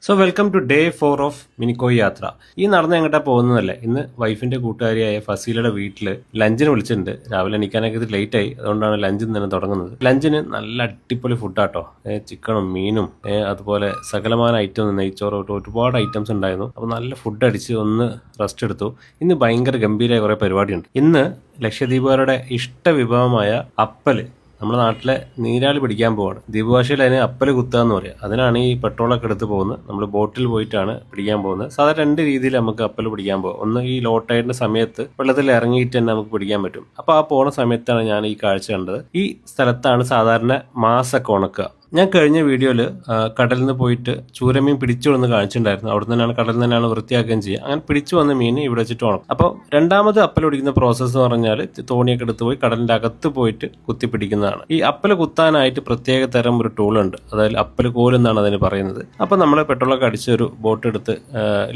So welcome to day 4 of Minicoy യാത്ര. ഈ നടന്ന് എങ്ങോട്ടാ പോകുന്നതല്ലേ? ഇന്ന് വൈഫിന്റെ കൂട്ടുകാരിയായ ഫസീലയുടെ വീട്ടിൽ ലഞ്ചിന് വിളിച്ചിട്ടുണ്ട്. രാവിലെ എണീക്കാനൊക്കെ ഇത് ലേറ്റ് ആയി, അതുകൊണ്ടാണ് ലഞ്ചിൽ തന്നെ തുടങ്ങുന്നത്. ലഞ്ചിന് നല്ല അടിപൊളി ഫുഡാട്ടോ. ചിക്കനും മീനും അതുപോലെ സകലമായ ഐറ്റം, നെയ്ച്ചോറ്, ഒരുപാട് ഐറ്റംസ് ഉണ്ടായിരുന്നു. അപ്പോൾ നല്ല ഫുഡ് അടിച്ച് ഒന്ന് റെസ്റ്റ് എടുത്തു. ഇന്ന് ഭയങ്കര ഗംഭീരമായ കുറേ പരിപാടിയുണ്ട്. ഇന്ന് ലക്ഷദ്വീപുകാരുടെ ഇഷ്ട വിഭവമായ അപ്പല്, നമ്മുടെ നാട്ടിലെ നീരാളി പിടിക്കാൻ പോവാണ്. ദ്വീപ് ഭാഷയിൽ അതിന് അപ്പല് കുത്തുക എന്ന് പറയാം. അതിനാണ് ഈ പെട്രോളൊക്കെ എടുത്ത് പോകുന്നത്. നമ്മൾ ബോട്ടിൽ പോയിട്ടാണ് പിടിക്കാൻ പോകുന്നത്. സാധാരണ രണ്ട് രീതിയിൽ നമുക്ക് അപ്പല് പിടിക്കാൻ പോകും. ഒന്ന് ഈ ലോ ടൈഡിന്റെ സമയത്ത് വെള്ളത്തിൽ ഇറങ്ങിയിട്ട് തന്നെ നമുക്ക് പിടിക്കാൻ പറ്റും. അപ്പോൾ ആ പോണ സമയത്താണ് ഞാൻ ഈ കാഴ്ച കണ്ടത്. ഈ സ്ഥലത്താണ് സാധാരണ മാസൊക്കെ ഉണക്കുക. ഞാൻ കഴിഞ്ഞ വീഡിയോയിൽ കടലിൽ നിന്ന് പോയിട്ട് ചൂരമീൻ പിടിച്ചു വന്ന് കാണിച്ചിട്ടുണ്ടായിരുന്നു. അവിടെ തന്നെയാണ് കടലിൽ തന്നെയാണ് വൃത്തിയാക്കുകയും ചെയ്യുക. അങ്ങനെ പിടിച്ചു വന്ന മീൻ ഇവിടെ വെച്ചിട്ട് ഉണക്കും. അപ്പോൾ രണ്ടാമത് അപ്പൽ പിടിക്കുന്ന പ്രോസസ്സ് എന്ന് പറഞ്ഞാൽ തോണിയൊക്കെ എടുത്ത് പോയി കടലിൻ്റെ അകത്ത് പോയിട്ട് കുത്തി പിടിക്കുന്നതാണ്. ഈ അപ്പൽ കുത്താനായിട്ട് പ്രത്യേക തരം ഒരു ടൂളുണ്ട്, അതായത് അപ്പൽ കോലെന്നാണ് അതിന് പറയുന്നത്. അപ്പോൾ നമ്മൾ പെട്രോളൊക്കെ അടിച്ച ഒരു ബോട്ട് എടുത്ത്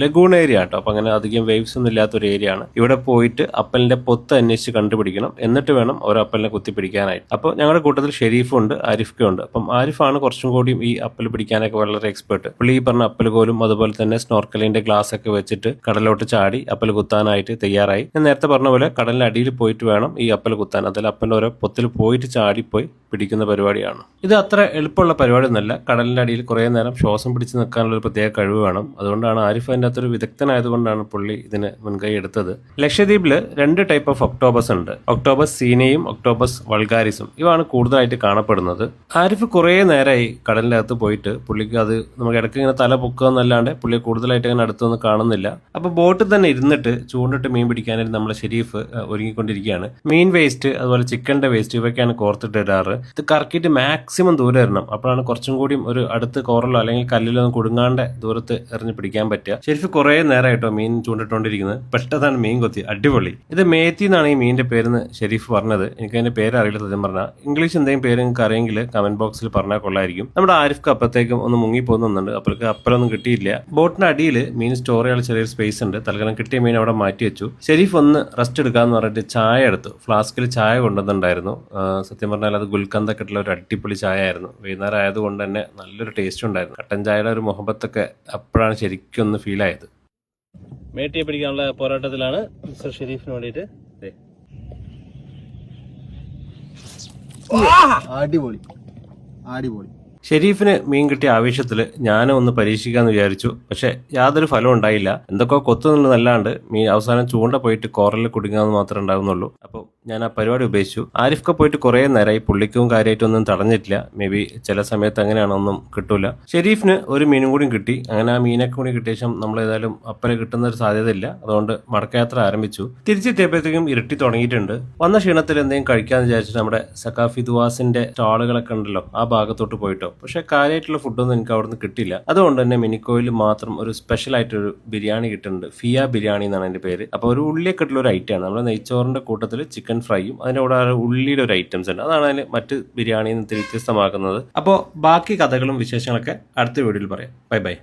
ലഗൂൺ ഏരിയ ആട്ടോ, അപ്പോൾ അങ്ങനെ അധികം വേവ്സ് ഒന്നും ഇല്ലാത്തൊരു ഏരിയ ആണ്. ഇവിടെ പോയിട്ട് അപ്പലിന്റെ പൊത്ത് അന്വേഷിച്ച് കണ്ടുപിടിക്കണം. എന്നിട്ട് വേണം ഓരോ അപ്പലിനെ കുത്തി പിടിക്കാനായിട്ട്. അപ്പോൾ ഞങ്ങളുടെ കൂട്ടത്തിൽ ഷെരീഫുണ്ട്, ആരിഫ്ക്കും ഉണ്ട്. അപ്പം ആരിഫ് ആണ് കുറച്ചും കൂടിയും ഈ അപ്പൽ പിടിക്കാനൊക്കെ വളരെ എക്സ്പെർട്ട്. പുള്ളി ഈ പറഞ്ഞ അപ്പൽ കോലും അതുപോലെ തന്നെ സ്നോർക്കലിന്റെ ഗ്ലാസ് ഒക്കെ വെച്ചിട്ട് കടലോട്ട് ചാടി അപ്പൽ കുത്താനായിട്ട് തയ്യാറായി. ഞാൻ നേരത്തെ പറഞ്ഞ പോലെ കടലിന്റെ അടിയിൽ പോയിട്ട് വേണം ഈ അപ്പൽ കുത്താൻ. അതിൽ അപ്പലിന്റെ ഓരോ പൊത്തിൽ പോയിട്ട് ചാടിപ്പോയി പിടിക്കുന്ന പരിപാടിയാണ്. ഇത് അത്ര എളുപ്പമുള്ള പരിപാടി ഒന്നല്ല. കടലിന്റെ അടിയിൽ കുറേ നേരം ശ്വാസം പിടിച്ച് നിൽക്കാനുള്ള ഒരു പ്രത്യേക കഴിവ് വേണം. അതുകൊണ്ടാണ് ആരിഫ് അതിൻ്റെ അകത്തൊരു വിദഗ്ധനായതുകൊണ്ടാണ് പുള്ളി ഇതിന് മുൻകൈ എടുത്തത്. ലക്ഷദ്വീപില് രണ്ട് ടൈപ്പ് ഓഫ് ഒക്ടോബസ് ഉണ്ട്. ഒക്ടോബസ് സീനയും ഒക്ടോബസ് വൾഗാരിസും. ഇവയാണ് കൂടുതലായിട്ട് കാണപ്പെടുന്നത്. ആരിഫ് കുറേ നേരമായി കടലിൻ്റെ അകത്ത് പോയിട്ട് പുള്ളിക്ക് അത് നമുക്ക് ഇടയ്ക്ക് ഇങ്ങനെ തല പൊക്കുക എന്നല്ലാണ്ട് പുള്ളിയെ കൂടുതലായിട്ട് അങ്ങനെ അടുത്തൊന്നും കാണുന്നില്ല. അപ്പോൾ ബോട്ടിൽ തന്നെ ഇരുന്നിട്ട് ചൂണ്ടിട്ട് മീൻ പിടിക്കാനായിട്ട് നമ്മളെ ഷെരീഫ് ഒരുങ്ങിക്കൊണ്ടിരിക്കുകയാണ്. മീൻ വേസ്റ്റ് അതുപോലെ ചിക്കൻ്റെ വേസ്റ്റ് ഇവയൊക്കെയാണ് കോർത്തിട്ട് ഇടാറ്. ഇത് കറക്കിയിട്ട് മാക്സിമം ദൂരം എറിയണം. അപ്പോഴാണ് കുറച്ചും കൂടിയും ഒരു അടുത്ത് കോറലോ അല്ലെങ്കിൽ കല്ലിലോ ഒന്നും കുടുങ്ങാണ്ട് ദൂരത്ത് എറിഞ്ഞ് പിടിക്കാൻ പറ്റുക. ഷെരീഫ് കുറേ നേരമായിട്ടോ മീൻ ചൂണ്ടിട്ടുകൊണ്ടിരിക്കുന്നത്. പെട്ടെന്നാണ് മീൻ കൊത്തി. അടിപൊളി. ഇത് മേത്തി എന്നാണ് ഈ മീനിന്റെ പേരെന്ന് ഷെരീഫ് പറഞ്ഞത്. എനിക്ക് അതിന്റെ പേര് അറിയില്ല സത്യം പറഞ്ഞാൽ. ഇംഗ്ലീഷ് എന്തെങ്കിലും പേര് നിങ്ങൾക്ക് അറിയെങ്കിൽ കമന്റ് ബോക്സിൽ പറഞ്ഞാൽ കൊള്ളായിരിക്കും. നമ്മുടെ ആരിഫ്ക്ക് അപ്പത്തേക്കും ഒന്ന് മുങ്ങി പോകുന്നുണ്ട്. അപ്പോഴേക്ക് അപ്പലൊന്നും കിട്ടിയില്ല. ബോട്ടിന്റെ അടിയിൽ മീൻ സ്റ്റോർ ചെയ്യാനുള്ള ചെറിയൊരു സ്പേസ് ഉണ്ട്. തൽക്കാലം കിട്ടിയ മീൻ അവിടെ മാറ്റി വെച്ചു. ഷെരീഫ് ഒന്ന് റെസ്റ്റ് എടുക്കാന്ന് പറഞ്ഞിട്ട് ചായ എടുത്തു. ഫ്ലാസ്കിൽ ചായ കൊണ്ടുവന്നിട്ടുണ്ടായിരുന്നു. സത്യം പറഞ്ഞാൽ അത് ഗുൽക്കന്തൊക്കെ ഇട്ടുള്ള ഒരു അടിപൊളി ചായ ആയിരുന്നു. വൈകുന്നേരം ആയതുകൊണ്ട് തന്നെ നല്ലൊരു ടേസ്റ്റ് ഉണ്ടായിരുന്നു. കട്ടൻ ചായയുടെ ഒരു മുഹബത്തൊക്കെ അപ്പോഴാണ് ശരിക്കും ഒന്ന് ഫീൽ ആയത്. മേട്ടിയെ പിടിക്കാനുള്ള പോരാട്ടത്തിലാണ് മിസ്റ്റർ ഷെരീഫിന് വേണ്ടിയിട്ട്. അടിപൊളി അടിപൊളി. ഷെരീഫിന് മീൻ കിട്ടിയ ആവേശത്തിൽ ഞാനും ഒന്ന് പരീക്ഷിക്കാന്ന് വിചാരിച്ചു. പക്ഷെ യാതൊരു ഫലവും ഉണ്ടായില്ല. എന്തൊക്കെ കൊത്തുന്നുള്ളതല്ലാണ്ട് മീൻ അവസാനം ചൂണ്ട പോയിട്ട് കോറലിൽ കുടുങ്ങാന്ന് മാത്രമേ ഉണ്ടാകുന്നുള്ളൂ. അപ്പോൾ ഞാൻ ആ പരിപാടി ഉപേക്ഷിച്ചു. ആരിഫ്ക്ക് പോയിട്ട് കുറേ നേരമായി. പുള്ളിക്കും കാര്യമായിട്ടൊന്നും തടഞ്ഞിട്ടില്ല. മേ ബി ചില സമയത്ത് അങ്ങനെയാണൊന്നും കിട്ടൂല. ഷെരീഫിന് ഒരു മീനും കൂടി കിട്ടി. അങ്ങനെ ആ മീനൊക്കെ കൂടി കിട്ടിയ ശേഷം നമ്മൾ ഏതായാലും അപ്പനെ കിട്ടുന്ന ഒരു സാധ്യതയില്ല. അതുകൊണ്ട് മടക്കയാത്ര ആരംഭിച്ചു. തിരിച്ചെത്തിയപ്പോഴത്തേക്കും ഇരുട്ടി തുടങ്ങിയിട്ടുണ്ട്. വന്ന ക്ഷീണത്തിൽ എന്തെങ്കിലും കഴിക്കാന്ന് വിചാരിച്ചിട്ട് നമ്മുടെ സക്കാഫി ദുവാസിന്റെ സ്റ്റാളുകളൊക്കെ ഉണ്ടല്ലോ, ആ ഭാഗത്തോട്ട് പോയിട്ടോ. പക്ഷെ കാര്യമായിട്ടുള്ള ഫുഡൊന്നും എനിക്ക് അവിടുന്ന് കിട്ടില്ല. അതുകൊണ്ട് തന്നെ മിനിക്കോയിൽ മാത്രം ഒരു സ്പെഷ്യൽ ആയിട്ടൊരു ബിരിയാണി കിട്ടുന്നുണ്ട്. ഫിയ ബിരിയാണി എന്നാണ് അതിന്റെ പേര്. അപ്പോൾ ഒരു ഉള്ളിയൊക്കെ ഉള്ള ഒരു ഐറ്റമാണ്. നമ്മുടെ നെയ്ച്ചോറിന്റെ കൂട്ടത്തിൽ ചിക്കൻ ഫ്രൈയും അതിൻ്റെ കൂടെ ഉള്ളിയുടെ ഒരു ഐറ്റംസ് ഉണ്ട്. അതാണ് അതിന് മറ്റ് ബിരിയാണിയിൽ നിന്ന് വ്യത്യസ്തമാക്കുന്നത്. അപ്പോൾ ബാക്കി കഥകളും വിശേഷങ്ങളൊക്കെ അടുത്ത വീഡിയോയിൽ പറയാം. Bye bye.